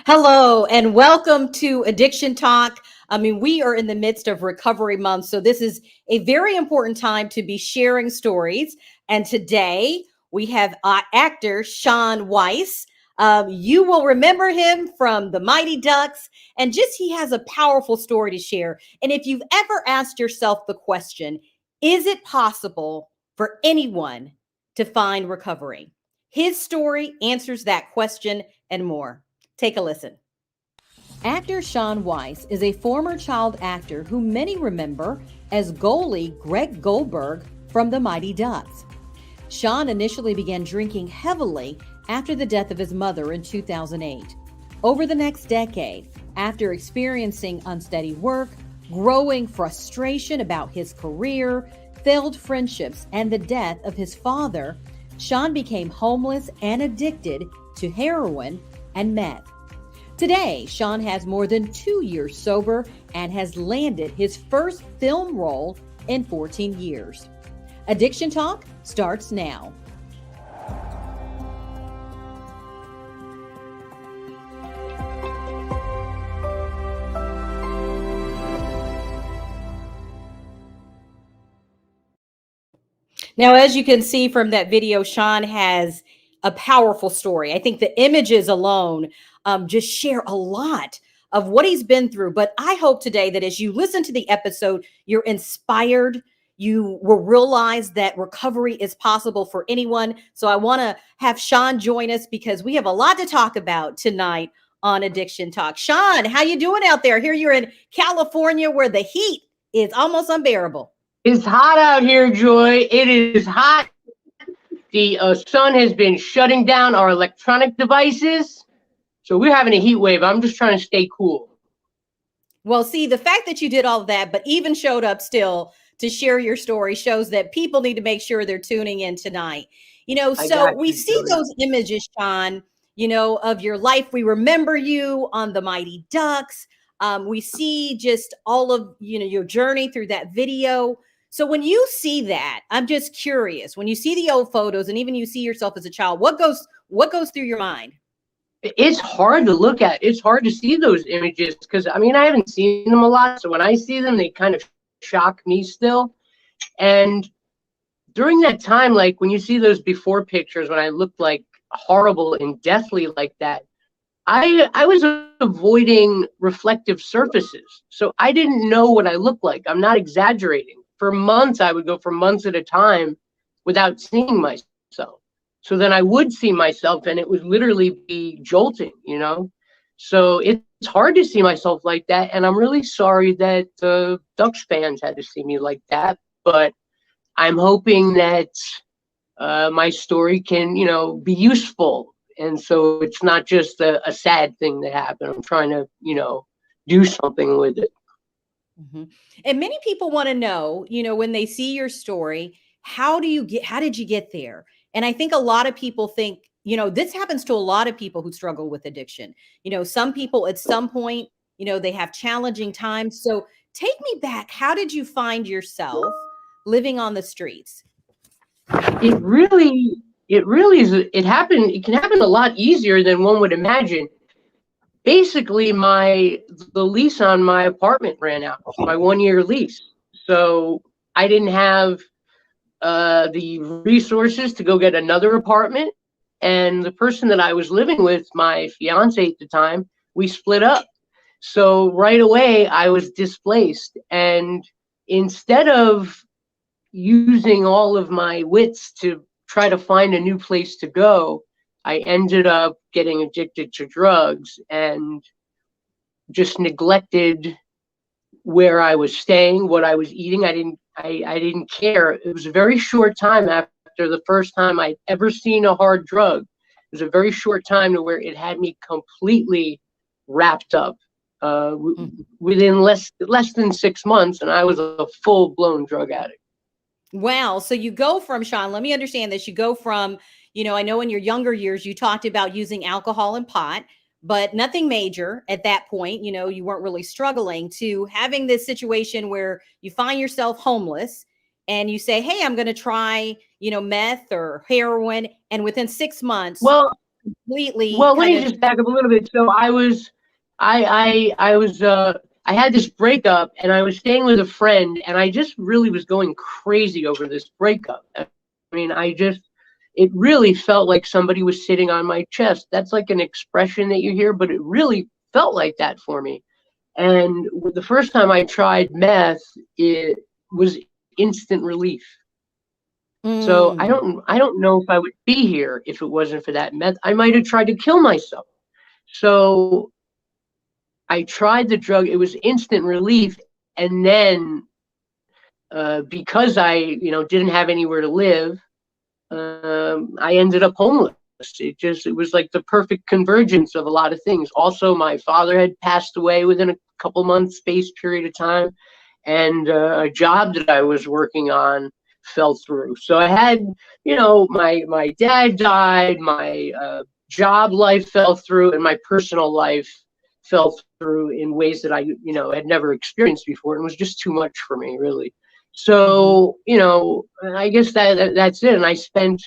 Hello and welcome to Addiction Talk. I mean, we are in the midst of Recovery Month, so this is a very important time to be sharing stories. And today we have actor Shaun Weiss. You will remember him from The Mighty Ducks, and just he has a powerful story to share. And if you've ever asked yourself the question, is it possible for anyone to find recovery? His story answers that question and more. Take a listen. Actor Shaun Weiss is a former child actor who many remember as goalie Greg Goldberg from The Mighty Ducks. Shaun initially began drinking heavily after the death of his mother in 2008. Over the next decade, after experiencing unsteady work, growing frustration about his career, failed friendships, and the death of his father, Shaun became homeless and addicted to heroin and meth. Today, Shaun has more than 2 years sober and has landed his first film role in 14 years. Addiction Talk starts now. Now, as you can see from that video, Shaun has a powerful story. I think the images alone just share a lot of what he's been through. But I hope today that as you listen to the episode, you're inspired. You will realize that recovery is possible for anyone. So I want to have Shaun join us because we have a lot to talk about tonight on Addiction Talk. Shaun, how you doing out there? Here you're in California where the heat is almost unbearable. It's hot out here, Joy. It is hot. The sun has been shutting down our electronic devices. So we're having a heat wave. I'm just trying to stay cool. Well, see, the fact that you did all of that, but even showed up still to share your story shows that people need to make sure they're tuning in tonight. So we see those images, Shaun, of your life. We remember you on The Mighty Ducks. We see just all of, your journey through that video. So when you see that, I'm just curious, when you see the old photos and even you see yourself as a child, what goes through your mind? It's hard to look at. It's hard to see those images because, I haven't seen them a lot. So when I see them, they kind of shock me still. And during that time, like when you see those before pictures, when I looked like horrible and deathly like that, I was avoiding reflective surfaces. So I didn't know what I looked like. I'm not exaggerating. For months, I would go for months at a time without seeing myself. So then I would see myself and it would literally be jolting, So it's hard to see myself like that. And I'm really sorry that the Ducks fans had to see me like that. But I'm hoping that my story can, be useful. And so it's not just a sad thing that happened. I'm trying to, do something with it. Mm-hmm. And many people want to know, when they see your story, how did you get there? And I think a lot of people think, this happens to a lot of people who struggle with addiction. Some people at some point, they have challenging times. So take me back. How did you find yourself living on the streets? It really is. It happened. It can happen a lot easier than one would imagine. Basically, the lease on my apartment ran out, my 1-year lease. So I didn't have the resources to go get another apartment. And the person that I was living with, my fiance at the time, we split up. So right away, I was displaced. And instead of using all of my wits to try to find a new place to go, I ended up getting addicted to drugs and just neglected where I was staying, what I was eating. I didn't care. It was a very short time after the first time I'd ever seen a hard drug. It was a very short time to where it had me completely wrapped up within less than 6 months, and I was a full-blown drug addict. Wow. So you go from, Shaun, let me understand this. You go from, I know in your younger years, you talked about using alcohol and pot, but nothing major at that point. You weren't really struggling, to having this situation where you find yourself homeless and you say, hey, I'm going to try, meth or heroin. And within 6 months, well, completely Well, let kind me of. just back up a little bit. So I had this breakup, and I was staying with a friend, and I just really was going crazy over this breakup. I mean, it really felt like somebody was sitting on my chest. That's like an expression that you hear, but it really felt like that for me. And the first time I tried meth, it was instant relief. So Mm. I don't know if I would be here if it wasn't for that meth. I might have tried to kill myself. So I tried the drug. It was instant relief, and then because I didn't have anywhere to live, I ended up homeless. It was like the perfect convergence of a lot of things. Also, my father had passed away within a couple months space period of time, and a job that I was working on fell through. So I had, my dad died, my job life fell through, and my personal life fell through in ways that I, had never experienced before, and it was just too much for me, really. Hmm. So, I guess that's it. And I spent,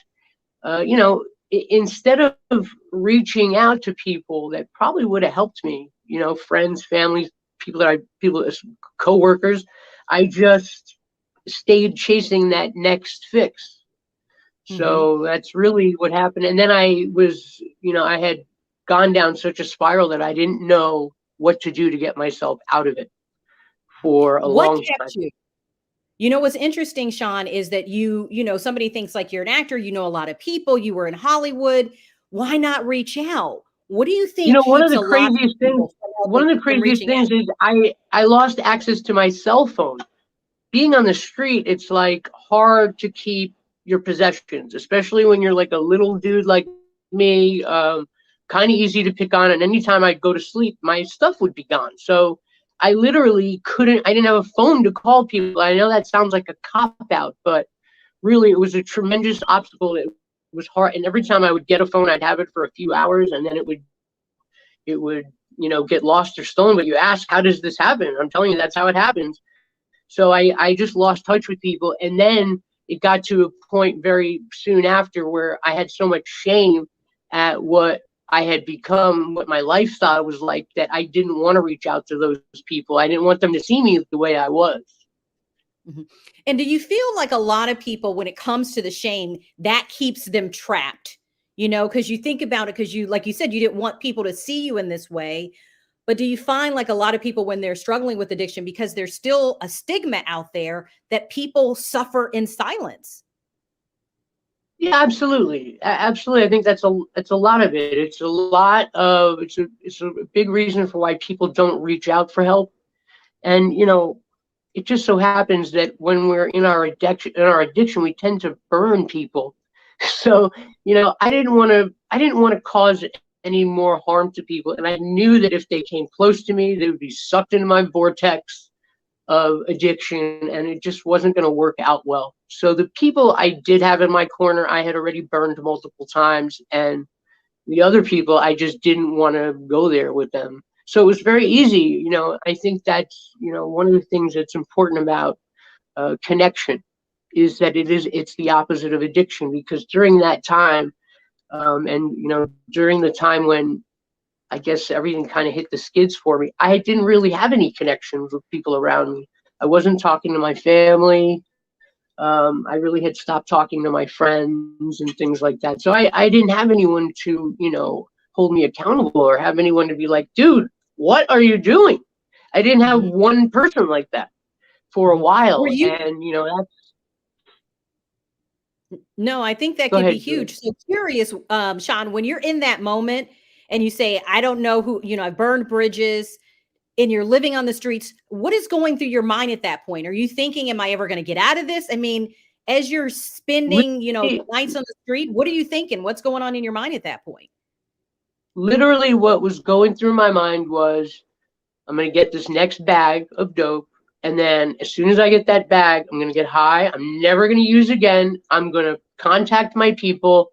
instead of reaching out to people that probably would have helped me, friends, families, people, coworkers, I just stayed chasing that next fix. Hmm. So that's really what happened. And then I had gone down such a spiral that I didn't know what to do to get myself out of it for a What long time. kept you? What's interesting, Shaun, is that somebody thinks like you're an actor, you know a lot of people, you were in Hollywood. Why not reach out? What do you think One of keeps the a lot of craziest things, people from reaching out? is I lost access to my cell phone. Being on the street, it's like hard to keep your possessions, especially when you're like a little dude like me, kind of easy to pick on. And anytime I'd go to sleep, my stuff would be gone. So I literally I didn't have a phone to call people. I know that sounds like a cop out, but really it was a tremendous obstacle. It was hard. And every time I would get a phone, I'd have it for a few hours, and then it would get lost or stolen. But you ask, how does this happen? I'm telling you, that's how it happens. So I just lost touch with people. And then it got to a point very soon after where I had so much shame at what I had become, what my lifestyle was like, that I didn't want to reach out to those people. I didn't want them to see me the way I was. Mhm. And do you feel like a lot of people, when it comes to the shame, that keeps them trapped? Because you think about it, because like you said, you didn't want people to see you in this way. But do you find like a lot of people when they're struggling with addiction, because there's still a stigma out there that people suffer in silence? Yeah, absolutely. Absolutely. I think it's a lot of it. It's a big reason for why people don't reach out for help. And it just so happens that when we're in our addiction, we tend to burn people. So, I didn't want to cause any more harm to people. And I knew that if they came close to me, they would be sucked into my vortex of addiction, and it just wasn't going to work out well. So the people I did have in my corner, I had already burned multiple times, and the other people, I just didn't want to go there with them. So it was very easy. I think that's, one of the things that's important about connection is that it's the opposite of addiction, because during that time, and during the time when I guess everything kind of hit the skids for me, I didn't really have any connections with people around me. I wasn't talking to my family. I really had stopped talking to my friends and things like that. So I didn't have anyone to, hold me accountable, or have anyone to be like, dude, what are you doing? I didn't have Mhm. one person like that for a Mhm. Were while. you And, No, I think that go could be ahead, Julie. huge. So curious, Shaun, when you're in that moment and you say, I don't know who, I burned bridges and you're living on the streets, what is going through your mind at that point? Are you thinking, am I ever going to get out of this? I mean, as you're spending, Literally, nights on the street, what are you thinking? What's going on in your mind at that point? literally what was going through my mind was, I'm going to get this next bag of dope. And then as soon as I get that bag, I'm going to get high. I'm never going to use again. I'm going to contact my people,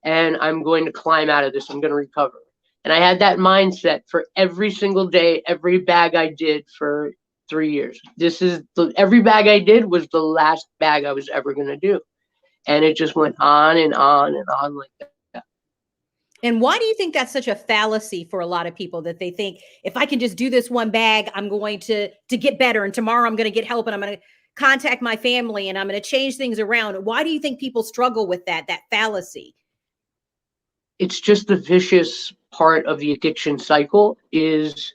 and I'm going to climb out of this. I'm going to recover. And I had that mindset for every single day, every bag I did for 3 years. Every bag I did was the last bag I was ever going to do. And it just went on and on and on like that. And why do you think that's such a fallacy for a lot of people, that they think if I can just do this one bag, I'm going to get better, and tomorrow I'm going to get help, and I'm going to contact my family, and I'm going to change things around? Why do you think people struggle with that fallacy? It's just the vicious part of the addiction cycle is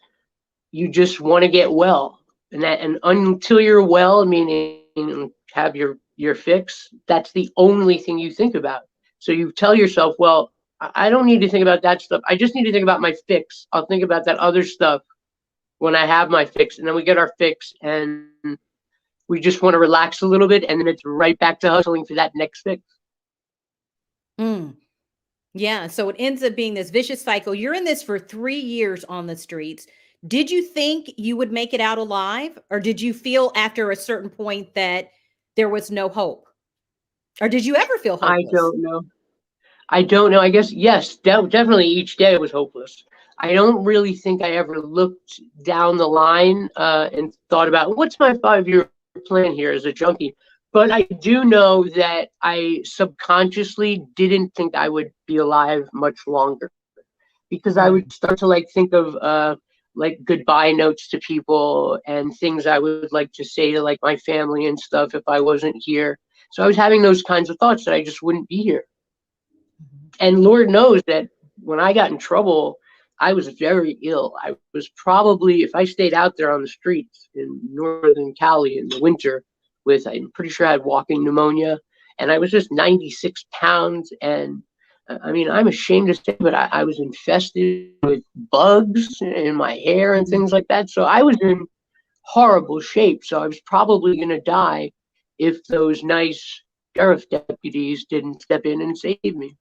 you just want to get well. And until you're well, meaning have your fix, that's the only thing you think about. So you tell yourself, well, I don't need to think about that stuff. I just need to think about my fix. I'll think about that other stuff when I have my fix. And then we get our fix and we just want to relax a little bit, and then it's right back to hustling for that next fix. Mm. Yeah. So it ends up being this vicious cycle. You're in this for 3 years on the streets. Did you think you would make it out alive? Or did you feel after a certain point that there was no hope? Or did you ever feel I hopeless? don't know. I don't know. I guess, yes, definitely each day was hopeless. I don't really think I ever looked down the line and thought about what's my 5-year plan here as a junkie. But I do know that I subconsciously didn't think I would be alive much longer, because I Mm. would start to like think of like goodbye notes to people and things I would like to say to like my family and stuff if I wasn't here. So I was having those kinds of thoughts that I just wouldn't be here. Mhm. And Lord knows that when I got in trouble, I was very ill. I was probably, if I stayed out there on the streets in Northern Cali in the winter with, I'm pretty sure I had walking pneumonia, and I was just 96 pounds. And I mean, I'm ashamed to say, but I was infested with bugs in my hair and Mhm. things like that. So I was in horrible shape. So I was probably going to die if those nice sheriff deputies didn't step in and save me.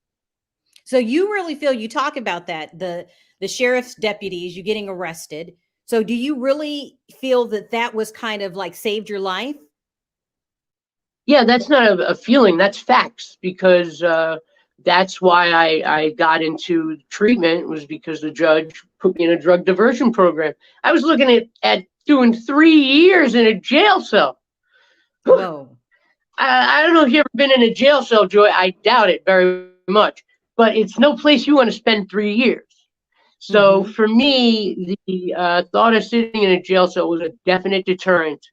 So you really feel, you talk about that, the sheriff's deputies, you getting arrested. So do you really feel that that was kind of like saved your life? Yeah, that's not a feeling. That's facts. Because that's why I got into treatment, was because the judge put me in a drug diversion program. I was looking at doing 3 years in a jail cell. Whoa. I don't know if you've ever been in a jail cell, Joy. I doubt it very much. But it's no place you want to spend 3 years. So Mm-hmm. for me, the thought of sitting in a jail cell was a definite deterrent,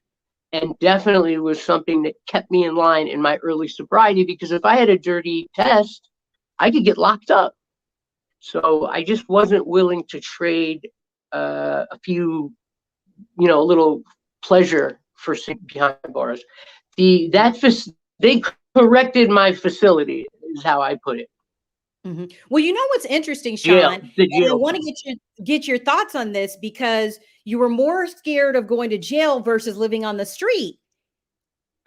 and definitely was something that kept me in line in my early sobriety, because if I had a dirty test, I could get locked up. So I just wasn't willing to trade a few, a little pleasure for sitting behind bars. They corrected my facility, is how I put it. Mhm. Well, you know what's interesting, Shaun, Jail, the and I jail. want to get your thoughts on this, because you were more scared of going to jail versus living on the street.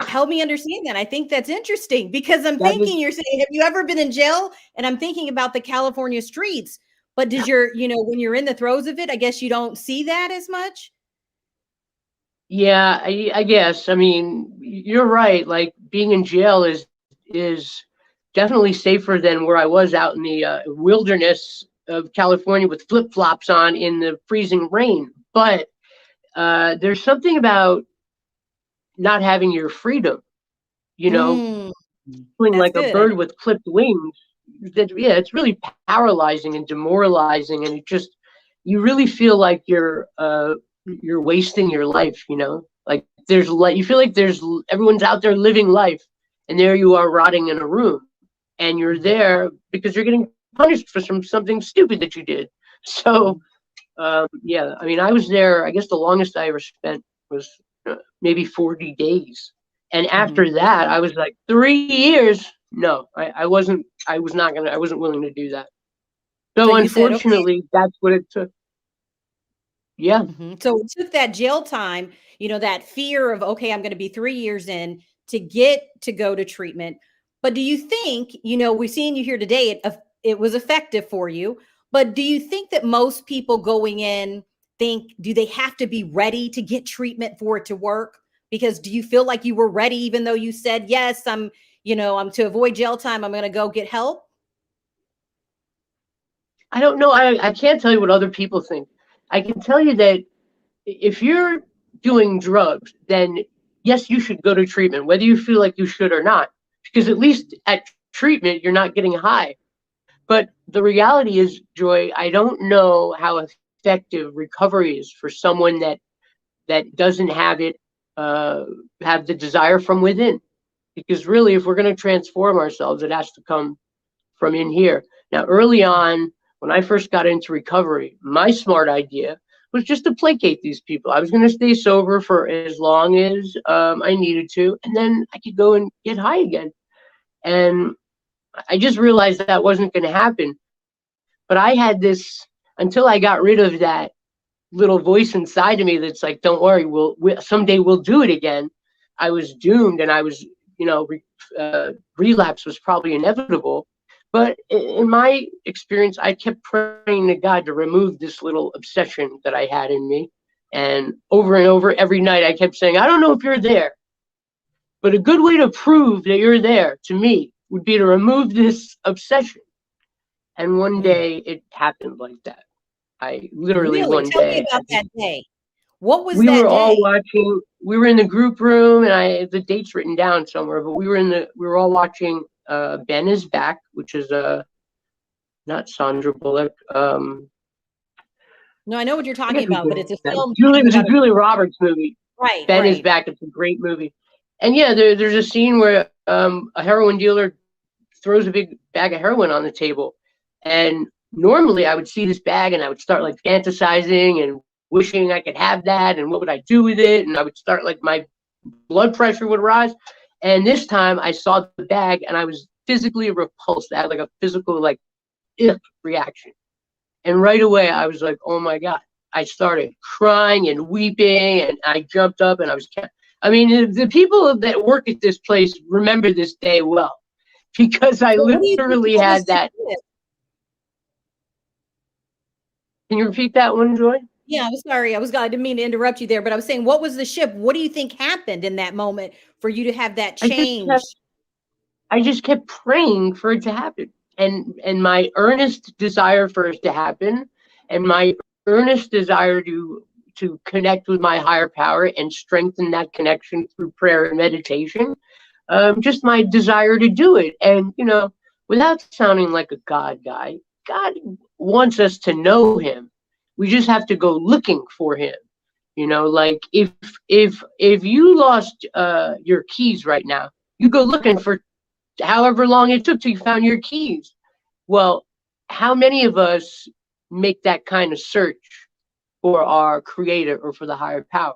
Help me understand that. I think that's interesting, because I'm That is, thinking, you're saying, have you ever been in jail? And I'm thinking about the California streets. But does when you're in the throes of it, I guess you don't see that as much? yeah, I guess. I mean, you're right. Like being in jail is definitely safer than where I was out in the wilderness of California with flip flops on in the freezing rain. But there's something about not having your freedom. You know, Mm, feeling that's like a good. I bird with clipped wings. That, yeah, it's really paralyzing and demoralizing, and it just, you really feel like you're wasting your life. Like there's like, you feel like there's everyone's out there living life, and there you are rotting in a room, and you're Mhm, there because you're getting punished for something stupid that you did. So mhm, yeah, I mean, I was there. I guess the longest I ever spent was maybe 40 days. And mhm. after that, I was like, 3 years. No, I wasn't. I was not gonna. I wasn't willing to do that. So So you said, okay. unfortunately, that's what it took. Yeah, Mhm. So it took that jail time, that fear of, okay, I'm going to be 3 years in to get to go to treatment. But do you think, we've seen you here today, it was effective for you. But do you think that most people going in think, do they have to be ready to get treatment for it to work? Because do you feel like you were ready, even though you said, yes, I'm to avoid jail time, I'm going to go get help? I don't know. I can't tell you what other people think. I can tell you that if you're doing drugs, then yes, you should go to treatment, whether you feel like you should or not, because at least at treatment, you're not getting high. But the reality is, Joy, I don't know how effective recovery is for someone that doesn't have the desire from within. Because really, if we're going to transform ourselves, it has to come from in here. Now, early on, when I first got into recovery, my smart idea was just to placate these people. I was going to stay sober for as long as I needed to, and then I could go and get high again. And I just realized that wasn't going to happen. But I had this, until I got rid of that little voice inside of me that's like, don't worry, someday we'll do it again. I was doomed, and I was, relapse was probably inevitable. But in my experience, I kept praying to God to remove this little obsession that I had in me. And over every night, I kept saying, I don't know if you're there, but a good way to prove that you're there to me would be to remove this obsession. And one day it happened like that. I literally Really? one Tell me day, about that day. What was we that were all day? watching, we were in the group room, and the date's written down somewhere, but we were all watching Ben is Back, which is not Sandra Bullock. No, I know what you're I talking forget who's about, in but it's a that. film It was a about a Julia Roberts movie. right, Ben is right. Back. It's a great movie. And yeah, there's a scene where a heroin dealer throws a big bag of heroin on the table. And normally I would see this bag and I would start like fantasizing and wishing I could have that, and what would I do with it? And I would start, like, my blood pressure would rise. And this time I saw the bag and I was physically repulsed. I had like a physical, like, reaction. And right away I was like, oh my God. I started crying and weeping, and I jumped up and I mean, the people that work at this place remember this day well, because I So what do you think literally that was had the that. shift? Can you repeat that one, Joy? Yeah, I'm sorry. I didn't mean to interrupt you there, but I was saying, what was the shift? What do you think happened in that moment for you to have that I just change? kept, I just kept praying for it to happen, and my earnest desire for it to happen, and my earnest desire to connect with my higher power and strengthen that connection through prayer and meditation. Just my desire to do it, and without sounding like a God guy, God wants us to know Him. We just have to go looking for Him. Like, if you lost your keys right now, you go looking for however long it took till you found your keys. Well, how many of us make that kind of search for our creator or for the higher power?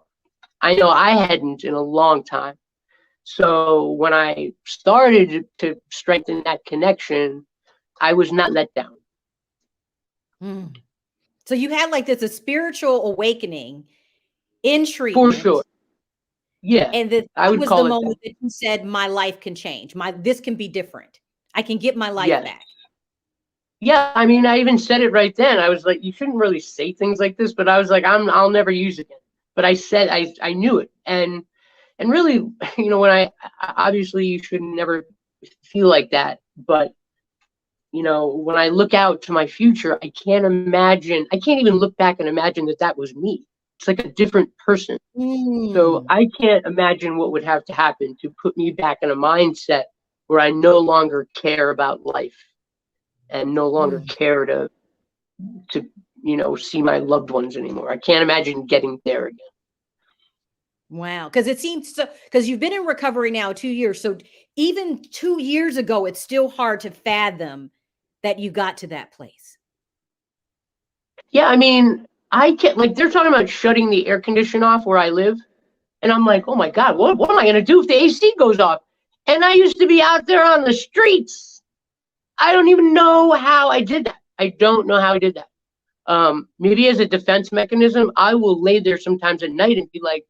I know I hadn't in a long time. So when I started to strengthen that connection, I was not let down. Mm. So you had like this a spiritual awakening in For treatment, sure. Yeah, and that I would was the call it that. moment that you said, "My life can change. This can be different. I can get my life Yes. back." Yeah, I mean, I even said it right then. I was like, you shouldn't really say things like this, but I was like, I'll never use it again. But I knew it. And really, when obviously you should never feel like that. But, when I look out to my future, I can't even look back and imagine that was me. It's like a different person. So Mm. I can't imagine what would have to happen to put me back in a mindset where I no longer care about life and no longer Mm. care to see my loved ones anymore. I can't imagine getting there again. Wow, because it seems so. Because you've been in recovery now 2 years, so even 2 years ago, it's still hard to fathom that you got to that place. Yeah, I mean, I can't, like, they're talking about shutting the air condition off where I live. And I'm like, oh my God, what am I going to do if the AC goes off? And I used to be out there on the streets. I don't even know how I did that. I don't know how I did that. Maybe as a defense mechanism, I will lay there sometimes at night and be like,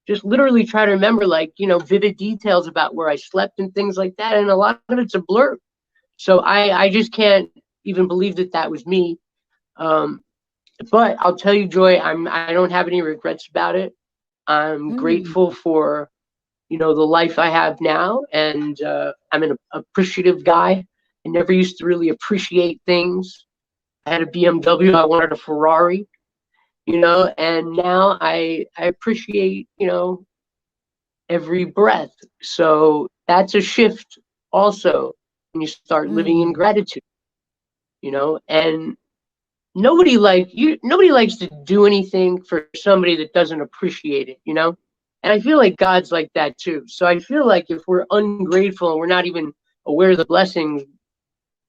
just literally try to remember, like, vivid details about where I slept and things like that. And a lot of it's a blur. So I just can't even believe that was me. But I'll tell you, Joy, I don't have any regrets about it. I'm Mm. grateful for, the life I have now. And I'm an appreciative guy. I never used to really appreciate things. I had a BMW. I wanted a Ferrari, and now I appreciate, every breath. So that's a shift also when you start living in Mm. gratitude. and nobody likes to do anything for somebody that doesn't appreciate it, and I feel like God's like that too. So I feel like if we're ungrateful and we're not even aware of the blessings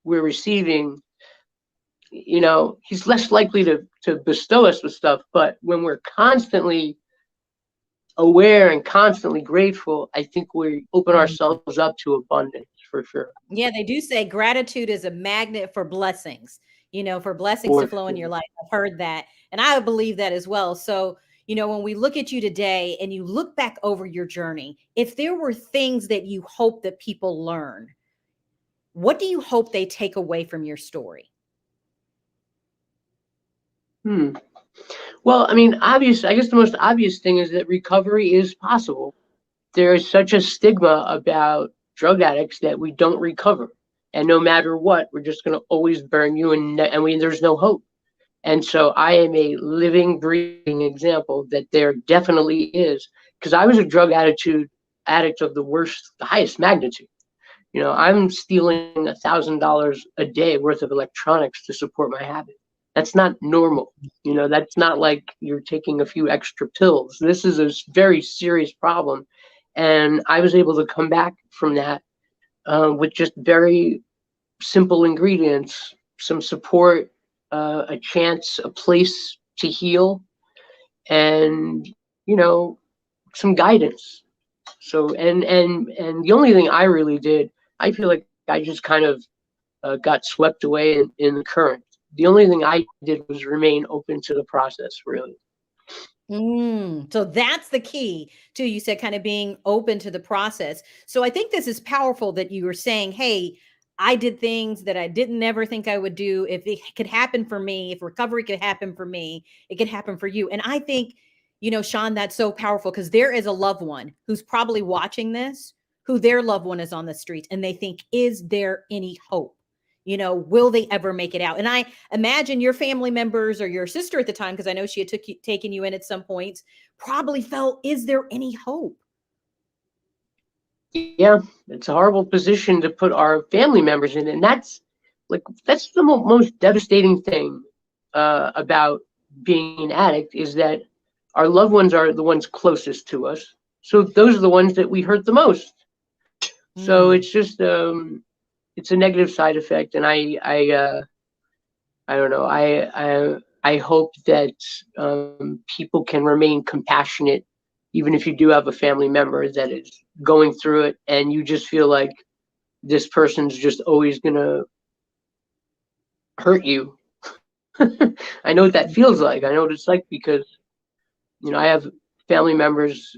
we're receiving, he's less likely to bestow us with stuff. But when we're constantly aware and constantly grateful, I think we open ourselves up to abundance for sure. Yeah, they do say gratitude is a magnet for blessings, for blessings to For flow in sure. your life. I've heard that. And I believe that as well. So, when we look at you today and you look back over your journey, if there were things that you hope that people learn, what do you hope they take away from your story? Hmm. Well, I mean, I guess the most obvious thing is that recovery is possible. There is such a stigma about drug addicts that we don't recover. And no matter what, we're just going to always burn you, and there's no hope. And so I am a living, breathing example that there definitely is, because I was a addict of the highest magnitude. I'm stealing $1,000 a day worth of electronics to support my habit. That's not normal. That's not like you're taking a few extra pills. This is a very serious problem. And I was able to come back from that with just very simple ingredients, some support, a chance, a place to heal, and some guidance. So and the only thing I really did, I feel like I just kind of got swept away in the current. The only thing I did was remain open to the process, really. So that's the key to, you said, kind of being open to the process. So I think this is powerful that you were saying, hey, I did things that I didn't ever think I would do. If it could happen for me, if recovery could happen for me, it could happen for you. And I think, Shaun, that's so powerful, because there is a loved one who's probably watching this, who their loved one is on the streets, and they think, is there any hope? Will they ever make it out? And I imagine your family members, or your sister at the time, because I know she had taken you in at some points, probably felt, is there any hope? Yeah, it's a horrible position to put our family members in, and that's the most devastating thing about being an addict, is that our loved ones are the ones closest to us. So those are the ones that we hurt the most. So Mm. it's just it's a negative side effect, and I don't know. I hope that people can remain compassionate, even if you do have a family member that is going through it, and you just feel like this person's just always gonna hurt you. I know what that feels like. I know what it's like, because I have family members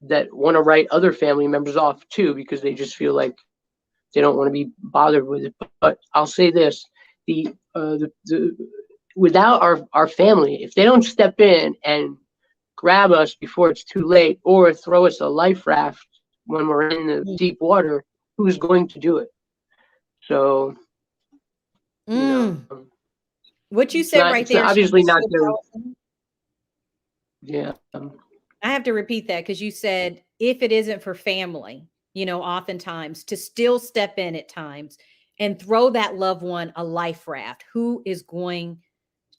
that want to write other family members off too, because they just feel like they don't want to be bothered with it. But I'll say this: the without our family, if they don't step in and grab us before it's too late, or throw us a life raft when we're in the deep water, who's going to do it? So, Mm. What you said right it's there, Shaun, obviously is not so the, powerful. yeah. I have to repeat that, because you said, if it isn't for family, oftentimes to still step in at times and throw that loved one a life raft, who is going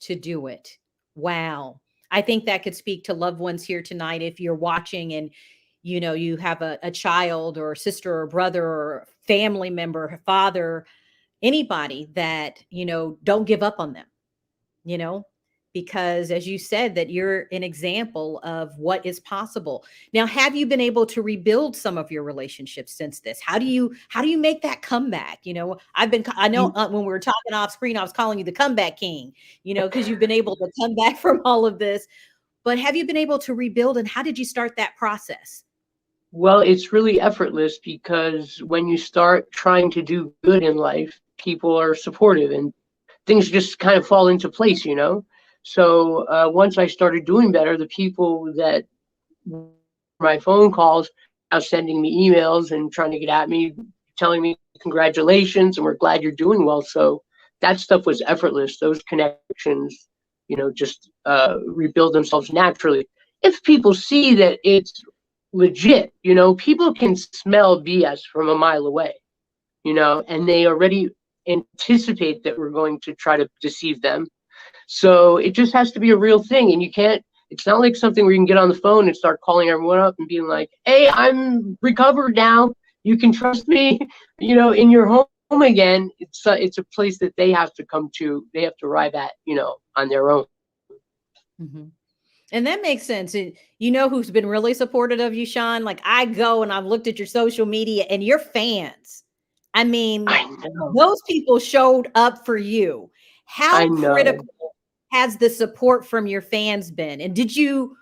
to do it? Wow. I think that could speak to loved ones here tonight. If you're watching and you have a child or a sister or brother or family member, father, anybody that, don't give up on them, you know, because as you said, that you're an example of what is possible. Now, have you been able to rebuild some of your relationships since this? How do you make that comeback? I know when we were talking off screen, I was calling you the comeback king, because you've been able to come back from all of this. But have you been able to rebuild, and how did you start that process? Well, it's really effortless, because when you start trying to do good in life, people are supportive, and things just kind of fall into place. So once I started doing better, the people that my phone calls now sending me emails and trying to get at me, telling me congratulations and we're glad you're doing well. So that stuff was effortless. Those connections, just rebuild themselves naturally. If people see that it's legit, people can smell BS from a mile away, and they already anticipate that we're going to try to deceive them. So it just has to be a real thing. And you can't, it's not like something where you can get on the phone and start calling everyone up and being like, hey, I'm recovered now. You can trust me, in your home again. It's a place that they have to come to, they have to arrive at, on their own. Mm-hmm. And that makes sense. And you know who's been really supportive of you, Shaun? Like I go and I've looked at your social media and your fans. I mean, I know. those people showed up for you. I How know. critical has the support from your fans been? And did you,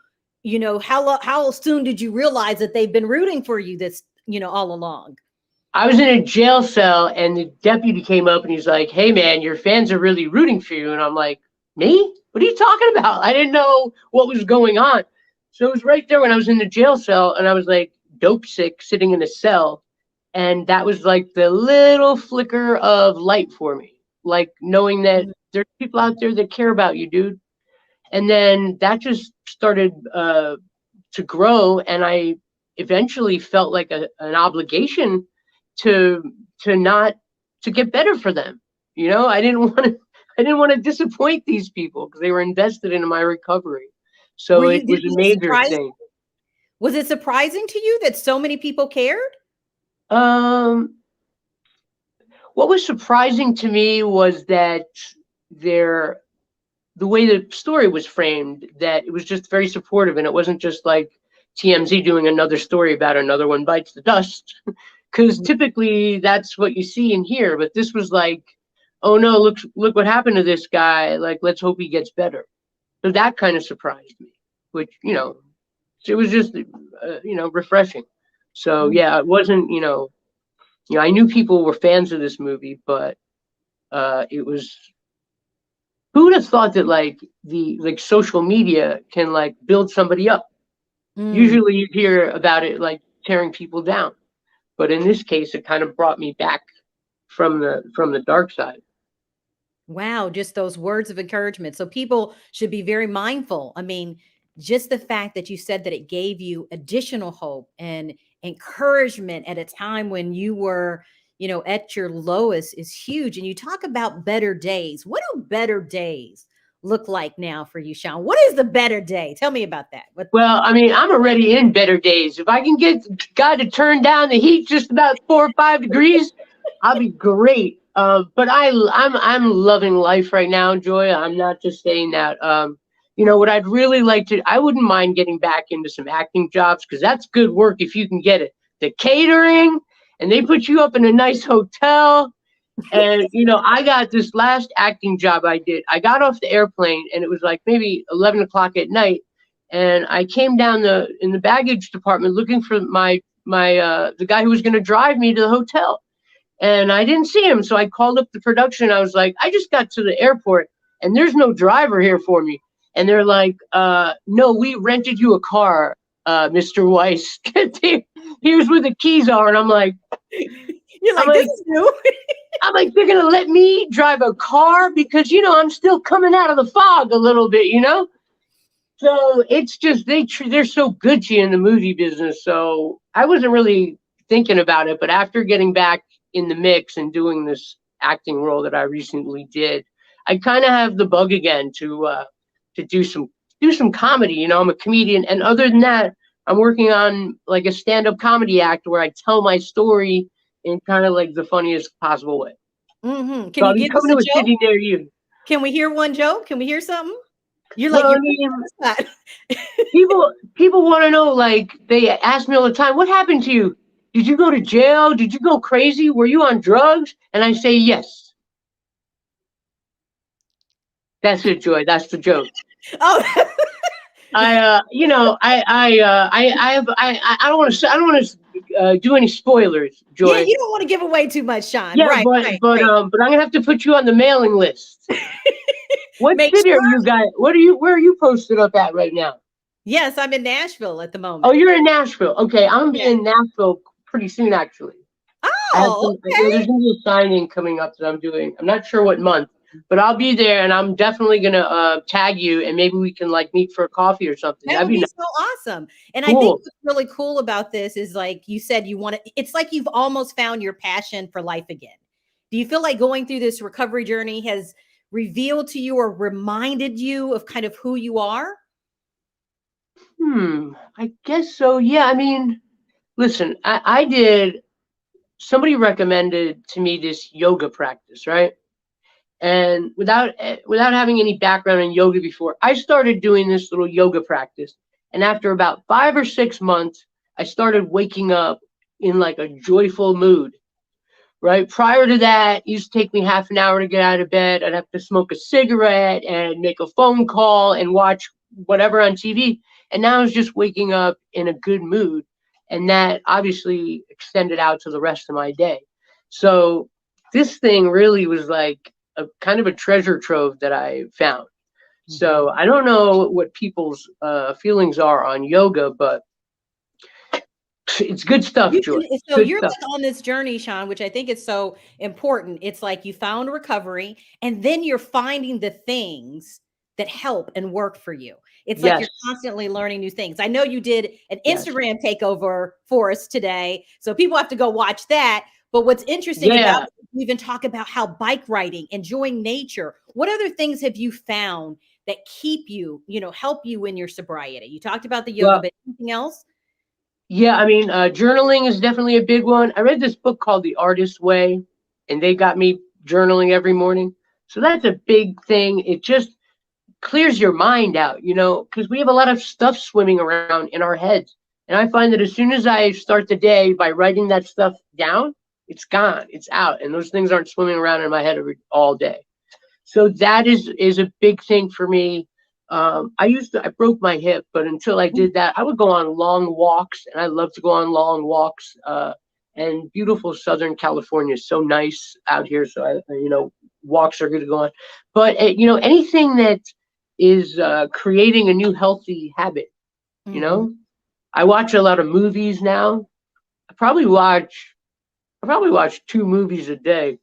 how soon did you realize that they've been rooting for you this, all along? I was in a jail cell and the deputy came up and he's like, hey man, your fans are really rooting for you. And I'm like, me? What are you talking about? I didn't know what was going on. So it was right there when I was in the jail cell and I was like dope sick sitting in a cell. And that was like the little flicker of light for me. Like knowing that there's people out there that care about you, dude. And then that just started to grow. And I eventually felt like an obligation to not to get better for them. I didn't want to disappoint these people because they were invested in my recovery. So it was a major thing. Was it surprising to you that so many people cared? What was surprising to me was that the way the story was framed, that it was just very supportive, and it wasn't just like TMZ doing another story about another one bites the dust. Because typically that's what you see and hear, but this was like, oh no, look what happened to this guy. Like, let's hope he gets better. So that kind of surprised me, which, it was just, refreshing. So yeah, it wasn't, I knew people were fans of this movie, but it was, who would have thought that like social media can like build somebody up? Usually you hear about it like tearing people down. But in this case, it kind of brought me back from the dark side. Wow, just those words of encouragement. So people should be very mindful. I mean, just the fact that you said that it gave you additional hope and encouragement at a time when you were, at your lowest is huge. And you talk about better days. What do better days look like now for you, Shaun? What is the better day? Tell me about that. Well, I mean, I'm already in better days. If I can get God to turn down the heat just about 4 or 5 degrees, I'll be great. But I'm loving life right now, Joy. I'm not just saying that. What I'd really like to, I wouldn't mind getting back into some acting jobs because that's good work if you can get it. The catering, and they put you up in a nice hotel. And, I got this last acting job I did. I got off the airplane and it was like maybe 11 o'clock at night. And I came down in the baggage department looking for the guy who was going to drive me to the hotel. And I didn't see him. So I called up the production. I was like, I just got to the airport and there's no driver here for me. And they're like, no, we rented you a car, Mr. Weiss. Here's where the keys are. And I'm like, you're like, this is new. I'm like, they're going to let me drive a car because, I'm still coming out of the fog a little bit, So it's just, they're so good to you in the movie business. So I wasn't really thinking about it, but after getting back in the mix and doing this acting role that I recently did, I kind of have the bug again to do some comedy. I'm a comedian. And other than that, I'm working on like a stand-up comedy act where I tell my story in kind of like the funniest possible way. Mm-hmm. So I'll be coming to a city near you. Can we hear one joke? Can we hear something? You're well, like, I mean, people want to know, like, they ask me all the time, what happened to you? Did you go to jail? Did you go crazy? Were you on drugs? And I say, yes. That's it, Joy. That's the joke. Oh, I don't want to do any spoilers, Joy. Yeah, you don't want to give away too much, Shaun. Yeah, right, but I'm gonna have to put you on the mailing list. What city are you guys? Where are you posted up at right now? Yes, I'm in Nashville at the moment. Oh, you're in Nashville. Okay, I'm gonna be in Nashville pretty soon, actually. Oh, okay. There's gonna be a signing coming up that I'm doing. I'm not sure what month, but I'll be there, and I'm definitely gonna tag you, and maybe we can like meet for a coffee or something. That would be so awesome. And cool. I think what's really cool about this is, like you said, it's like you've almost found your passion for life again. Do you feel like going through this recovery journey has revealed to you or reminded you of kind of who you are? I guess so. Yeah. I mean, listen, I did, somebody recommended to me this yoga practice, right? And without having any background in yoga before, I started doing this little yoga practice. And after about 5 or 6 months, I started waking up in like a joyful mood. Right prior to that, it used to take me half an hour to get out of bed. I'd have to smoke a cigarette and make a phone call and watch whatever on TV. And now I was just waking up in a good mood. And that obviously extended out to the rest of my day. So this thing really was like a kind of a treasure trove that I found. So I don't know what people's feelings are on yoga, but it's good stuff, Joy. So Good you're stuff. like on this journey, Shaun, which I think is so important. It's like you found recovery and then you're finding the things that help and work for you. It's like Yes. you're constantly learning new things. I know you did an Yes. Instagram takeover for us today, so people have to go watch that. But what's interesting about Yeah. it, you even talk about how bike riding, enjoying nature. What other things have you found that keep you, help you in your sobriety? You talked about the yoga, Well, but anything else? yeah, I mean, journaling is definitely a big one. I read this book called The Artist's Way, and they got me journaling every morning. So that's a big thing. It just clears your mind out, because we have a lot of stuff swimming around in our heads. And I find that as soon as I start the day by writing that stuff down, it's gone, it's out, and those things aren't swimming around in my head all day. So that is a big thing for me. I broke my hip, but until I did that, I would go on long walks, and I love to go on long walks. And beautiful Southern California is so nice out here, so walks are good to go on. But anything that is creating a new healthy habit. You Mhm. know, I watch a lot of movies now. I probably watch I probably watch 2 movies a day.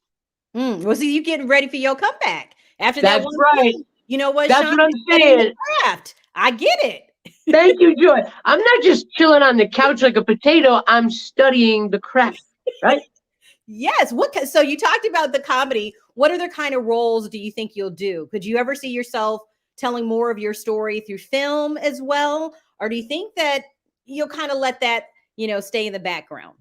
Well, see, you getting ready for your comeback after that That's one right. film. You know what, That's Shaun? what I'm You're studying the saying. craft. I get it. Thank you, Joy. I'm not just chilling on the couch like a potato. I'm studying the craft, right? Yes. So you talked about the comedy. What other kind of roles do you think you'll do? Could you ever see yourself telling more of your story through film as well? Or do you think that you'll kind of let that, stay in the background?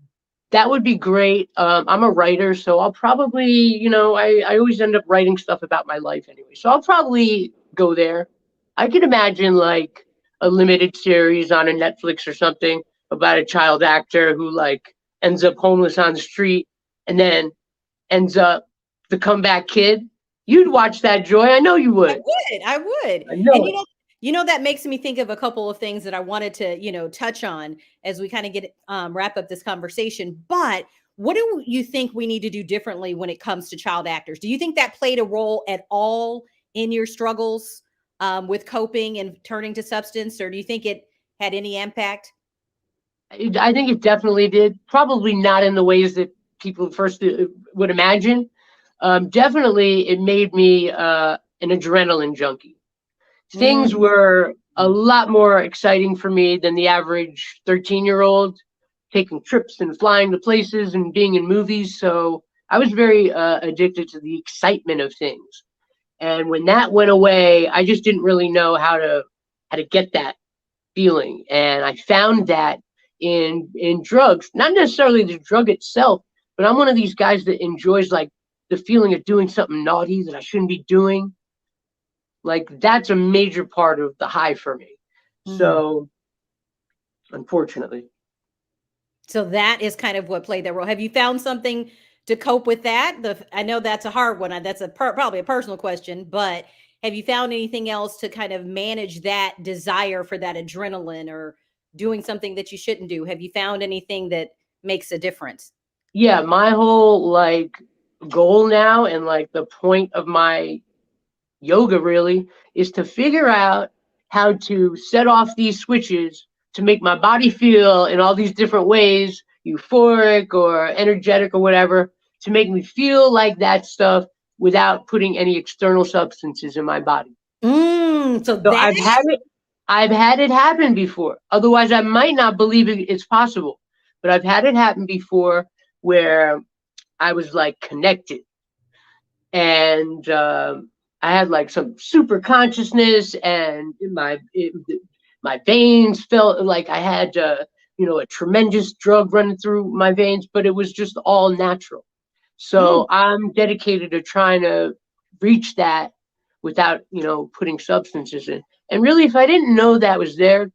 That would be great. I'm a writer, so I'll probably, I always end up writing stuff about my life anyway. So I'll probably go there. I could imagine like a limited series on a Netflix or something about a child actor who like ends up homeless on the street and then ends up the comeback kid. You'd watch that, Joy. I know you I would. would. I would. I And know it. that makes me think of a couple of things that I wanted to, touch on as we kind of get wrap up this conversation. But what do you think we need to do differently when it comes to child actors? Do you think that played a role at all in your struggles with coping and turning to substance, or do you think it had any impact? I think it definitely did. Probably not in the ways that people first would imagine. Definitely, it made me an adrenaline junkie. Things Mm. were a lot more exciting for me than the average 13-year-old, taking trips and flying to places and being in movies. So I was very addicted to the excitement of things. And when that went away, I just didn't really know how to get that feeling. And I found that in drugs, not necessarily the drug itself, but I'm one of these guys that enjoys like the feeling of doing something naughty that I shouldn't be doing. Like that's a major part of the high for me. Mm. So unfortunately. So that is kind of what played that role. Have you found something to cope with that? I know that's a hard one. That's probably a personal question, but have you found anything else to kind of manage that desire for that adrenaline or doing something that you shouldn't do? Have you found anything that makes a difference? Yeah, my whole like goal now and like the point of my yoga really is to figure out how to set off these switches to make my body feel in all these different ways, euphoric or energetic or whatever, to make me feel like that stuff without putting any external substances in my body. So So that I've had it happen before. Otherwise I might not believe it's possible. But I've had it happen before where I was like connected. and I had like some super consciousness, and my veins felt like I had a tremendous drug running through my veins, but it was just all natural. Mm, So I'm dedicated to trying to reach that without putting substances in. And really, if I didn't know that was there,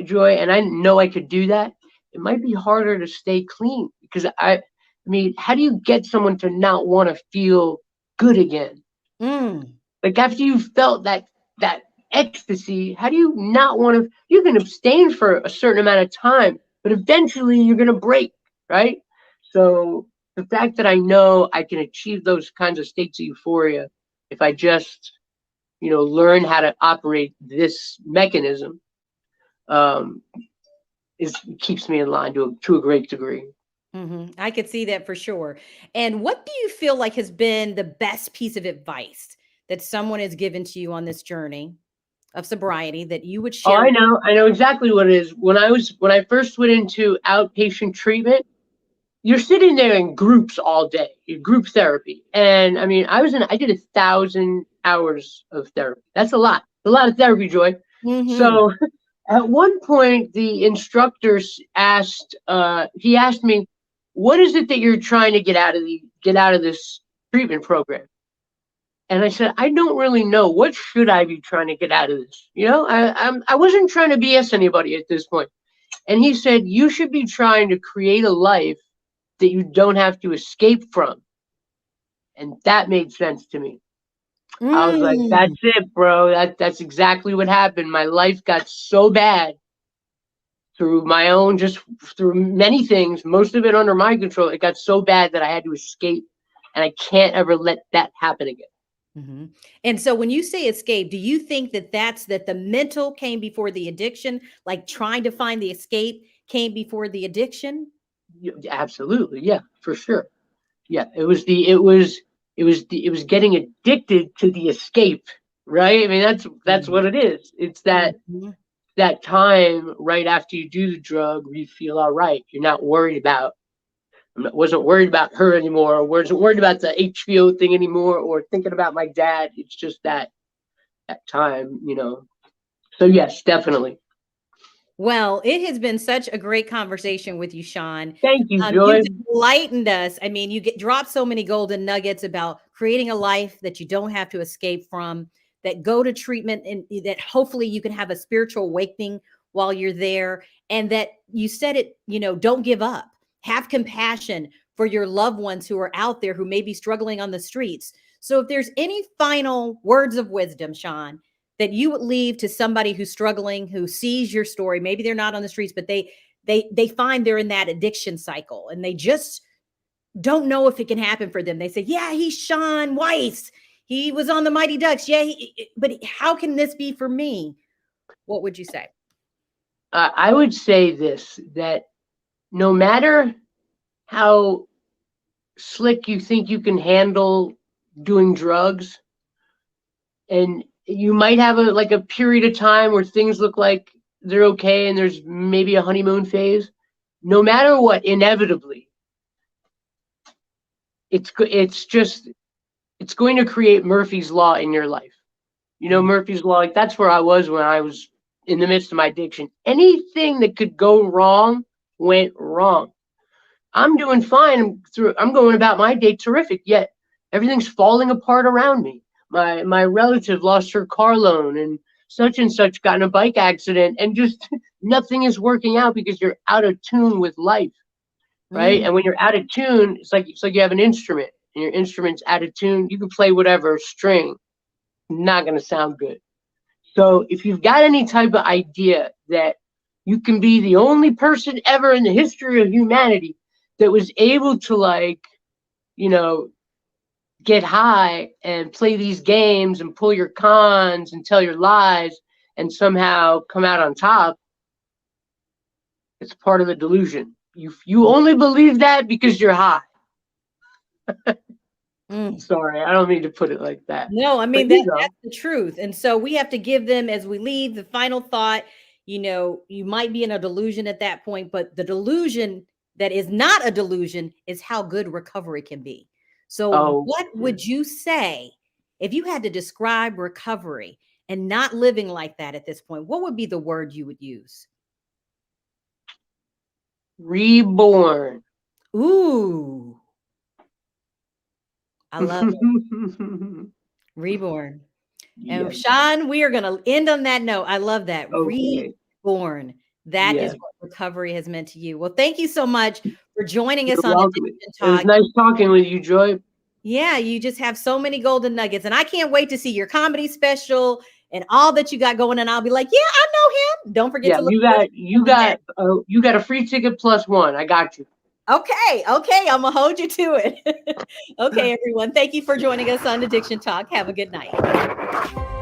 Joy, and I didn't know I could do that, it might be harder to stay clean because I mean, how do you get someone to not want to feel good again? mm, Like after you've felt that ecstasy, how do you not want to? You can abstain for a certain amount of time, but eventually you're gonna break, right? So the fact that I know I can achieve those kinds of states of euphoria if I just learn how to operate this mechanism, um, is keeps me in line to a great degree. I could see that for sure. And what do you feel like has been the best piece of advice that someone has given to you on this journey of sobriety that you would Oh, share? I know exactly what it is. When I first went into outpatient treatment, you're sitting there in groups all day, group therapy. And I mean, I did 1,000 hours of therapy. That's a lot. A lot of therapy, Joy. Mm-hmm. So at one point, the instructor he asked me, "What is it that you're trying to get out of this treatment program?" And I said, "I don't really know. What should I be trying to get out of this? I wasn't trying to BS anybody at this point." And he said, "You should be trying to create a life that you don't have to escape from." And that made sense to me. I was like, Mm. "That's it, bro. That's exactly what happened. My life got so bad just through many things, most of it under my control. It got so bad that I had to escape, and I can't ever let that happen again." Mhm. And so when you say escape, do you think that that the mental came before the addiction, like trying to find the escape came before the addiction? Absolutely, yeah, for sure. Yeah, it was getting addicted to the escape, right? I mean, that's Mm. what it is. It's Mhm. that time right after you do the drug where you feel all right. You're not worried about wasn't worried about her anymore, or wasn't worried about the HBO thing anymore, or thinking about my dad. It's just that time. So yes, definitely. Well, it has been such a great conversation with you, Shaun. Thank you, You've Joy. enlightened us. I mean, you get dropped so many golden nuggets about creating a life that you don't have to escape from, that go to treatment, and that hopefully you can have a spiritual awakening while you're there. And that you said it, don't give up. Have compassion for your loved ones who are out there who may be struggling on the streets. So, if there's any final words of wisdom, Shaun, that you would leave to somebody who's struggling, who sees your story, maybe they're not on the streets, but they find they're in that addiction cycle and they just don't know if it can happen for them. They say, yeah, he's Shaun Weiss, he was on the Mighty Ducks, yeah, but how can this be for me? What would you say? I would say this, that no matter how slick you think you can handle doing drugs, and you might have a period of time where things look like they're okay and there's maybe a honeymoon phase. No matter what, inevitably it's going to create Murphy's law in your life. Mm. Murphy's law, like that's where I was when I was in the midst of my addiction. Anything that could go wrong went wrong. I'm doing fine. I'm going about my day terrific. Yet everything's falling apart around me. My relative lost her car loan, and such got in a bike accident, and just nothing is working out because you're out of tune with life, right? Mm. And when you're out of tune, it's like you have an instrument, and your instrument's out of tune. You can play whatever string, not going to sound good. So if you've got any type of idea that you can be the only person ever in the history of humanity that was able to you know, get high and play these games and pull your cons and tell your lies and somehow come out on top, it's part of the delusion. You only believe that because you're high. Mm. Sorry, I don't mean to put it like that. No, I But mean that's the truth. And so we have to give them as we leave the final thought, you might be in a delusion at that point, but the delusion that is not a delusion is how good recovery can be. So, Oh, what would you say if you had to describe recovery and not living like that at this point? What would be the word you would use? reborn. Ooh, I love it. Reborn. And Yes. Shaun, we are going to end on that note. I love that. Okay. Reborn. That is Yes. what recovery has meant to you. Well, thank you so much for joining You're us on welcome. Addiction It was Talk. nice talking with you, Joy. Yeah, you just have so many golden nuggets. And I can't wait to see your comedy special and all that you got going. And I'll be like, yeah, I know him. Don't forget Yeah, to look you for got it every day. you got a free ticket plus one. I got you. Okay. Okay. I'm going to hold you to it. Okay, everyone. Thank you for joining us on Addiction Talk. Have a good night.